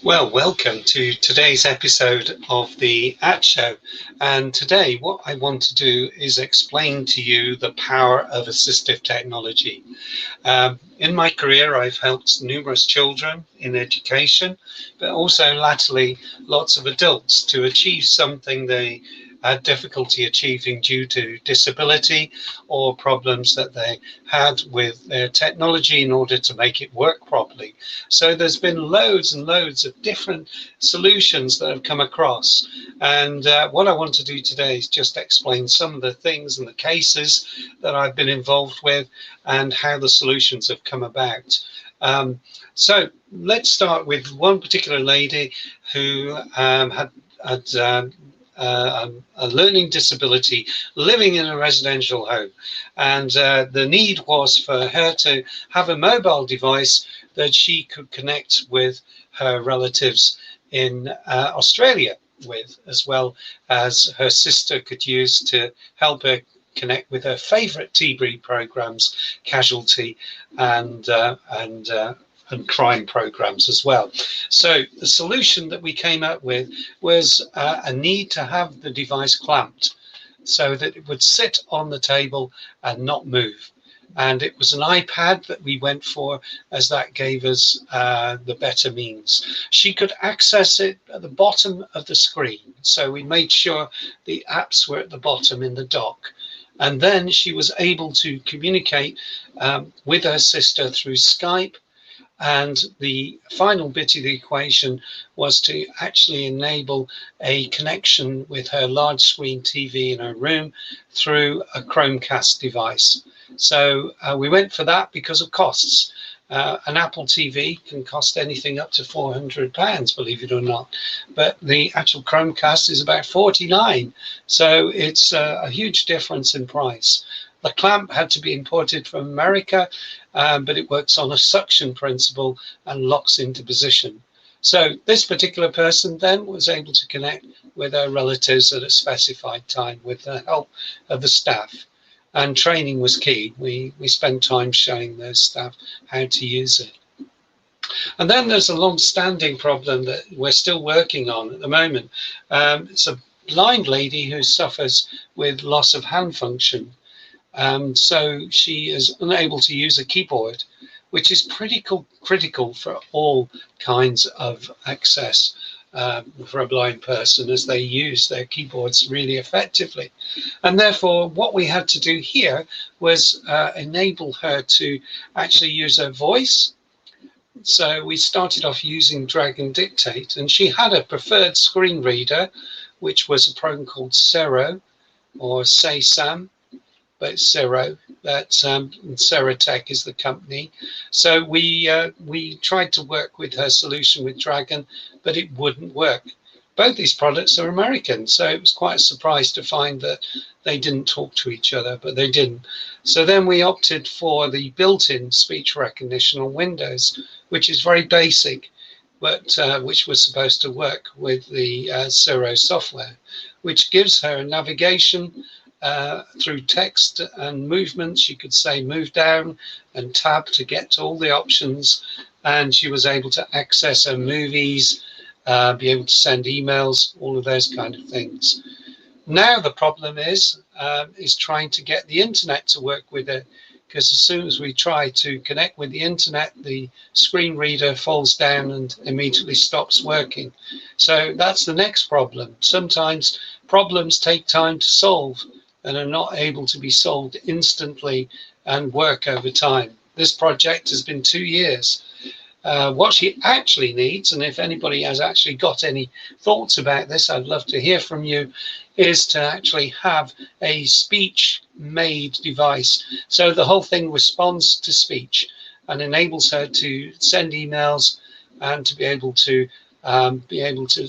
Well, welcome to today's episode of the At Show. And today, what I want to do is explain to you the power of assistive technology. In my career, I've helped numerous children in education, but also latterly lots of adults to achieve something they had difficulty achieving due to disability or problems that they had with their technology in order to make it work properly. So there's been loads and loads of different solutions that have come across. And what I want to do today is just explain some of the things and the cases that I've been involved with and how the solutions have come about. So let's start with one particular lady who had a learning disability living in a residential home, and the need was for her to have a mobile device that she could connect with her relatives in Australia with, as well as her sister could use to help her connect with her favorite TV programs, Casualty and crime programs as well. So the solution that we came up with was a need to have the device clamped so that it would sit on the table and not move. And it was an iPad that we went for, as that gave us the better means. She could access it at the bottom of the screen. So we made sure the apps were at the bottom in the dock. And then she was able to communicate with her sister through Skype. And the final bit of the equation was to actually enable a connection with her large screen TV in her room through a Chromecast device. So we went for that because of costs. An Apple TV can cost anything up to £400, believe it or not. But the actual Chromecast is about 49. So it's a huge difference in price. The clamp had to be imported from America, but it works on a suction principle and locks into position. So this particular person then was able to connect with her relatives at a specified time with the help of the staff. And training was key. We spent time showing those staff how to use it. And then there's a long-standing problem that we're still working on at the moment. It's a blind lady who suffers with loss of hand function. So she is unable to use a keyboard, which is pretty critical for all kinds of access for a blind person, as they use their keyboards really effectively. And therefore, what we had to do here was enable her to actually use her voice. So we started off using Drag and Dictate, and she had a preferred screen reader, which was a program called Sero, or Say Sam. But it's Zero, that Seratech is the company. So we tried to work with her solution with Dragon, but it wouldn't work. Both these products are American, so it was quite a surprise to find that they didn't talk to each other, but they didn't. So then we opted for the built-in speech recognition on Windows, which is very basic, but which was supposed to work with the Zero software, which gives her navigation through text and movements. You could say move down and tab to get to all the options, and she was able to access her movies, be able to send emails, all of those kind of things. Now the problem is trying to get the internet to work with it, because as soon as we try to connect with the internet, the screen reader falls down and immediately stops working. So that's the next problem. Sometimes problems take time to solve and are not able to be solved instantly and work over time. This project has been 2 years. What she actually needs, and if anybody has actually got any thoughts about this, I'd love to hear from you, is to actually have a speech-made device. So the whole thing responds to speech and enables her to send emails and to be able to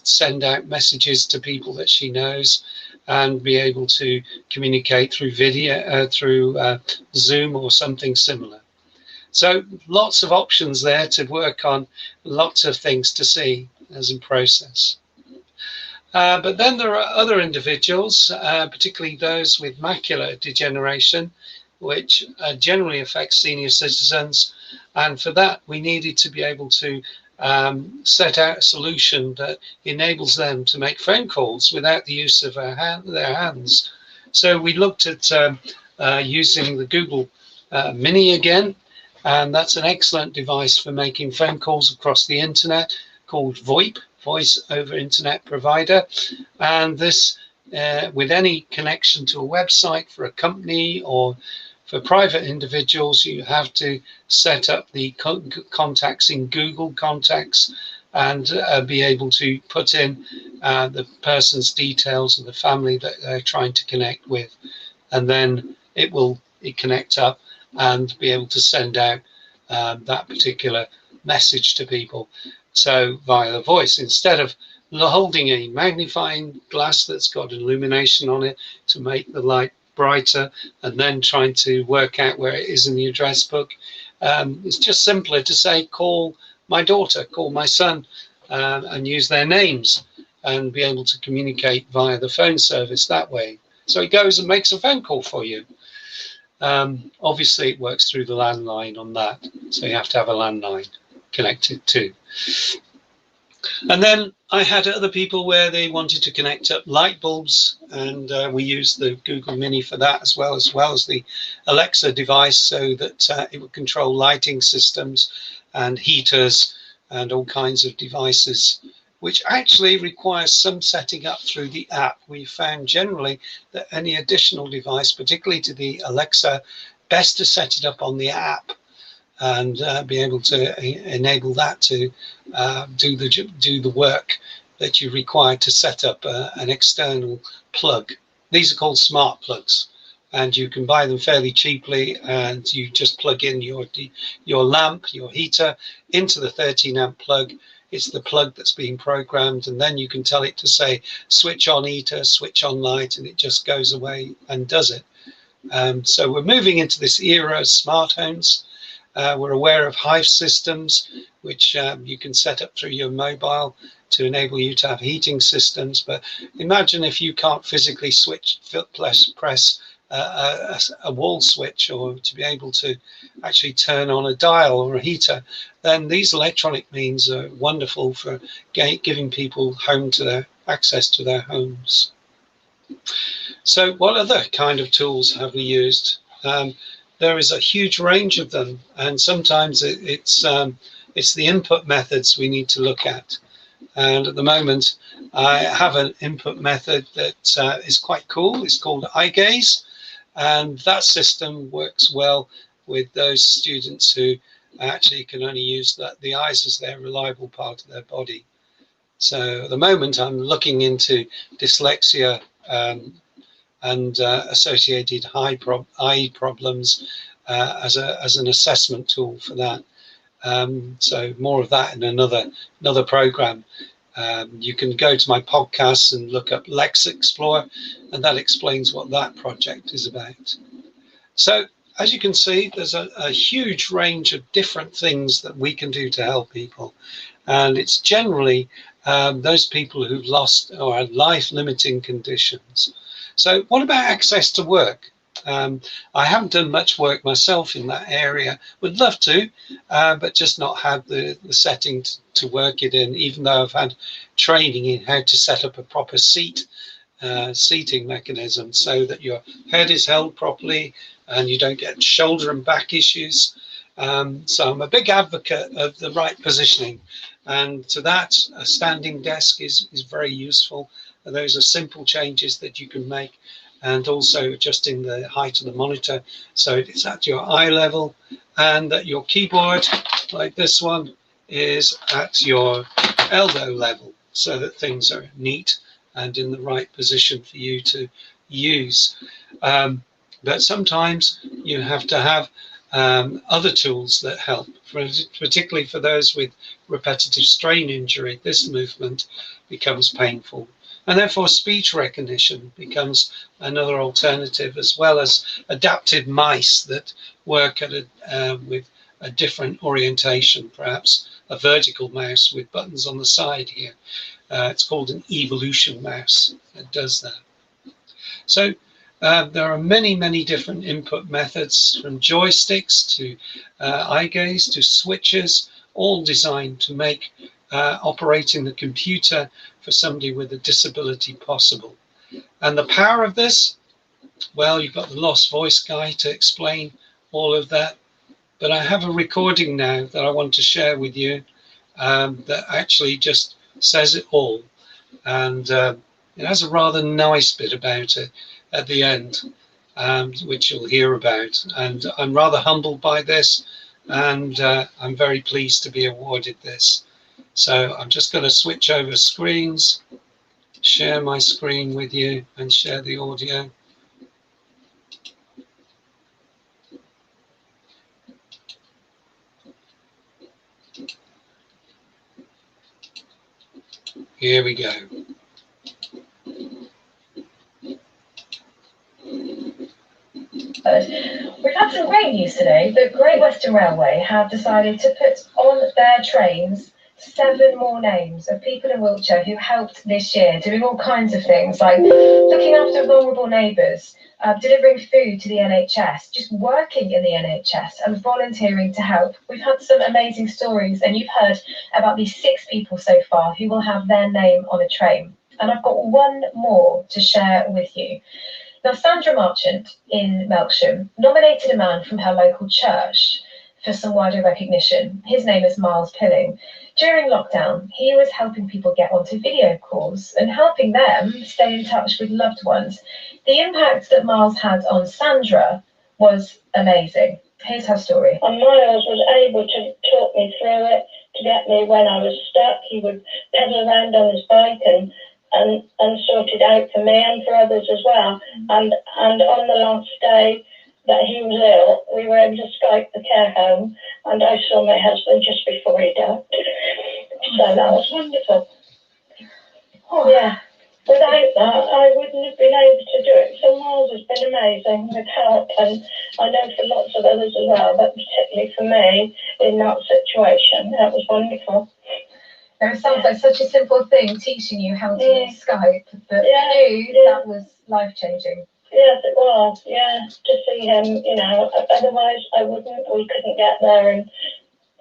send out messages to people that she knows, and be able to communicate through video, through Zoom or something similar. So lots of options there to work on, lots of things to see as in process. But then there are other individuals, particularly those with macular degeneration, which generally affects senior citizens. And for that, we needed to be able to set out a solution that enables them to make phone calls without the use of their hands. So we looked at using the Google Mini again, and that's an excellent device for making phone calls across the internet, called VoIP, Voice over Internet Provider. And this, with any connection to a website for a company or for private individuals, you have to set up the contacts in Google Contacts and be able to put in the person's details of the family that they're trying to connect with. And then it connect up and be able to send out that particular message to people. So via the voice, instead of holding a magnifying glass that's got illumination on it to make the light brighter and then trying to work out where it is in the address book, it's just simpler to say, call my daughter, call my son, and use their names and be able to communicate via the phone service that way. So it goes and makes a phone call for you. Obviously it works through the landline on that, so you have to have a landline connected too. And then I had other people where they wanted to connect up light bulbs, and we used the Google Mini for that, as well as the Alexa device, so that it would control lighting systems and heaters and all kinds of devices, which actually requires some setting up through the app. We found generally that any additional device, particularly to the Alexa, best to set it up on the app and be able to enable that to do the work that you require to set up an external plug. These are called smart plugs, and you can buy them fairly cheaply, and you just plug in your lamp, your heater, into the 13 amp plug. It's the plug that's being programmed, and then you can tell it to say switch on heater, switch on light, and it just goes away and does it. So we're moving into this era of smart homes. We're aware of Hive systems, which you can set up through your mobile to enable you to have heating systems. But imagine if you can't physically press a wall switch, or to be able to actually turn on a dial or a heater, then these electronic means are wonderful for giving people access to their homes. So what other kind of tools have we used? There is a huge range of them, and sometimes it's the input methods we need to look at. And at the moment, I have an input method that is quite cool. It's called eye gaze, and that system works well with those students who actually can only use the eyes as their reliable part of their body. So at the moment, I'm looking into dyslexia and associated eye problems as an assessment tool for that. So more of that in another program. You can go to my podcasts and look up Lex Explorer, and that explains what that project is about. So as you can see, there's a huge range of different things that we can do to help people, and it's generally those people who've lost or had life-limiting conditions. So what about access to work? I haven't done much work myself in that area. Would love to, but just not had the setting to work it in, even though I've had training in how to set up a proper seating mechanism so that your head is held properly and you don't get shoulder and back issues. So I'm a big advocate of the right positioning. And to that, a standing desk is very useful. Those are simple changes that you can make, and also adjusting the height of the monitor so it's at your eye level, and that your keyboard, like this one, is at your elbow level, so that things are neat and in the right position for you to use. But sometimes you have to have other tools that help, particularly for those with repetitive strain injury. This movement becomes painful, and therefore speech recognition becomes another alternative, as well as adapted mice that work with a different orientation, perhaps a vertical mouse with buttons on the side here. It's called an evolution mouse that does that. So there are many different input methods, from joysticks to eye gaze to switches, all designed to make operating the computer for somebody with a disability possible. And the power of this, well, you've got the Lost Voice guy to explain all of that, but I have a recording now that I want to share with you that actually just says it all. And it has a rather nice bit about it at the end, which you'll hear about. And I'm rather humbled by this, and I'm very pleased to be awarded this. So I'm just going to switch over screens, share my screen with you, and share the audio. Here we go. We've had some great news today. The Great Western Railway have decided to put on their trains 7 more names of people in Wiltshire who helped this year, doing all kinds of things like looking after vulnerable neighbours, delivering food to the NHS, just working in the NHS and volunteering to help. We've had some amazing stories, and you've heard about these 6 people so far who will have their name on a train. And I've got one more to share with you. Now, Sandra Marchant in Melksham nominated a man from her local church for some wider recognition. His name is Miles Pilling. During lockdown, he was helping people get onto video calls and helping them stay in touch with loved ones. The impact that Miles had on Sandra was amazing. Here's her story. And Miles was able to talk me through it, to get me when I was stuck. He would pedal around on his bike and sort it out for me and for others as well. And on the last day that he was ill, we were able to Skype the care home, and I saw my husband just before he died. So that was wonderful. Oh yeah. Without that, I wouldn't have been able to do it. So Miles has been amazing with help, and I know for lots of others as well, but particularly for me in that situation. That was wonderful. It sounds like such a simple thing, teaching you how to use Skype, but for you, that was life-changing. Yes, it was, yeah, to see him, you know, otherwise we couldn't get there, and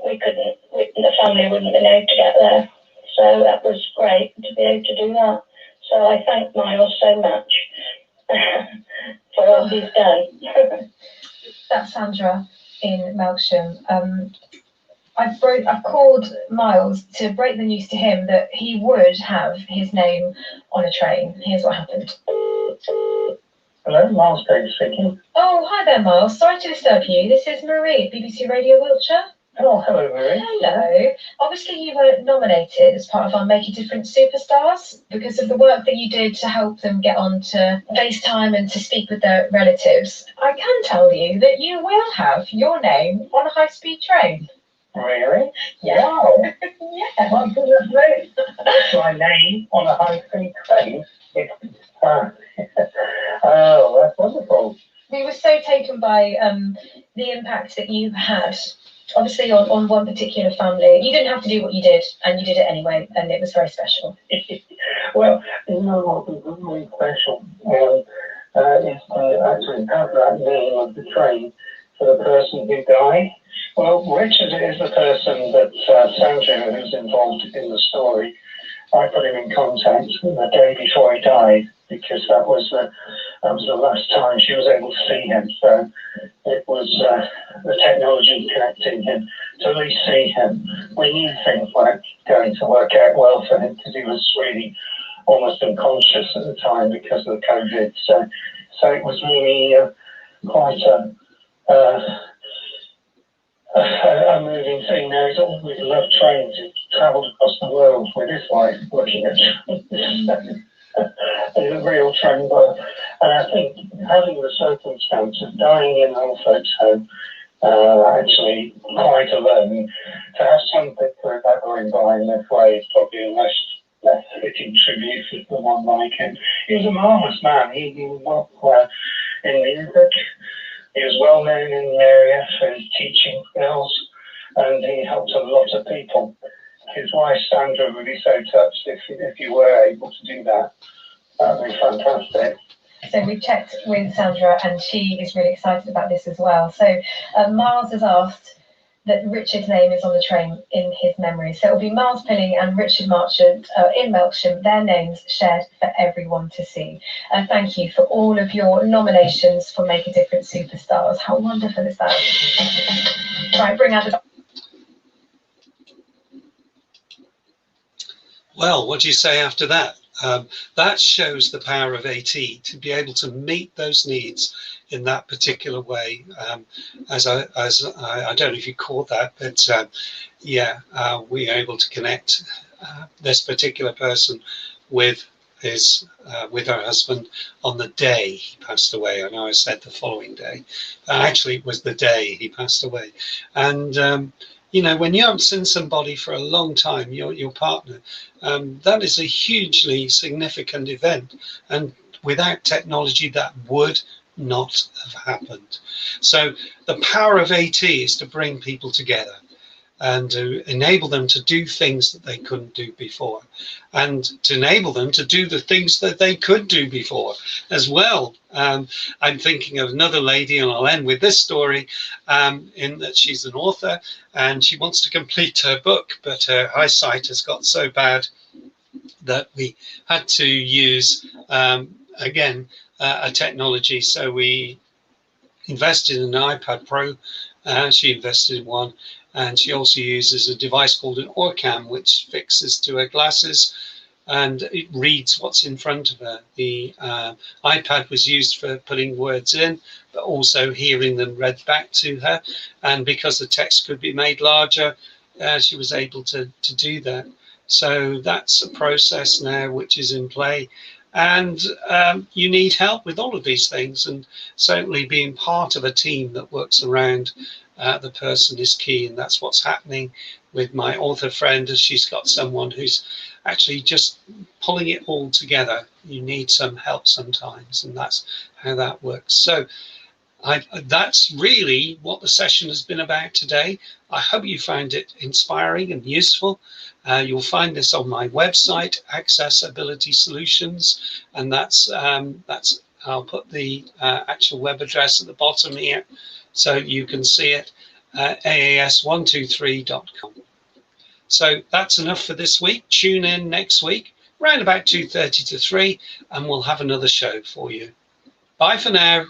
the family wouldn't have been able to get there. So that was great to be able to do that. So I thank Miles so much for all he's done. That's Sandra in Melksham. I've called Miles to break the news to him that he would have his name on a train. Here's what happened. Hello, Miles Page speaking. Oh, hi there, Miles. Sorry to disturb you. This is Marie at BBC Radio Wiltshire. Oh, hello, Marie. Hello. Obviously, you were nominated as part of our Make a Difference Superstars because of the work that you did to help them get on to FaceTime and to speak with their relatives. I can tell you that you will have your name on a high-speed train. Really? Yeah. Wow. Yeah. My goodness me. My name on a high-speed train. Oh, that's wonderful. We were so taken by the impact that you had, obviously, on one particular family. You didn't have to do what you did, and you did it anyway, and it was very special. Well, you know what was really special is to actually have that name of the train for the person who died. Well, Richard is the person that Sandra, who's involved in the story, I put him in contact the day before he died, because that was the last time she was able to see him. So it was the technology connecting him to at least see him. We knew things weren't going to work out well for him because he was really almost unconscious at the time because of the COVID. So it was really quite a moving thing. Now, he's always loved trains. He's travelled across the world with his life looking at trains. He's a real train bird. And I think having the circumstance of dying in an old folks' home, actually quite alone, to have something like that going by in this way is probably the most fitting tribute to someone like him. He was a marvellous man. He was not in music. He was well known in the area for his teaching skills, and he helped a lot of people. His wife Sandra would be so touched if you were able to do that. That would be fantastic. So we checked with Sandra, and she is really excited about this as well. So Miles has asked that Richard's name is on the train in his memory. So it'll be Miles Pilling and Richard Marchant in Melksham, their names shared for everyone to see. Thank you for all of your nominations for Make a Difference Superstars. How wonderful is that? Right, bring out the... Well, what do you say after that? That shows the power of AT to be able to meet those needs in that particular way. I don't know if you caught that, but we are able to connect this particular person with her husband on the day he passed away. I know I said the following day, actually it was the day he passed away. And when you haven't seen somebody for a long time, your partner, that is a hugely significant event, and without technology that would not have happened. So the power of AT is to bring people together and to enable them to do things that they couldn't do before, and to enable them to do the things that they could do before as well. I'm thinking of another lady, and I'll end with this story, in that she's an author and she wants to complete her book, but her eyesight has got so bad that we had to use, again, a technology. So we invested in an iPad Pro, she invested in one, and she also uses a device called an Orcam, which fixes to her glasses and it reads what's in front of her. The iPad was used for putting words in, but also hearing them read back to her. And because the text could be made larger, she was able to do that. So that's a process now which is in play. And you need help with all of these things, and certainly being part of a team that works around the person is key. And that's what's happening with my author friend, as she's got someone who's actually just pulling it all together. You need some help sometimes, and that's how that works. So that's really what the session has been about today. I hope you found it inspiring and useful. You'll find this on my website, Accessibility Solutions, and that's I'll put the actual web address at the bottom here so you can see it, aas123.com. So that's enough for this week. Tune in next week around about 2:30 to 3, and we'll have another show for you. Bye for now.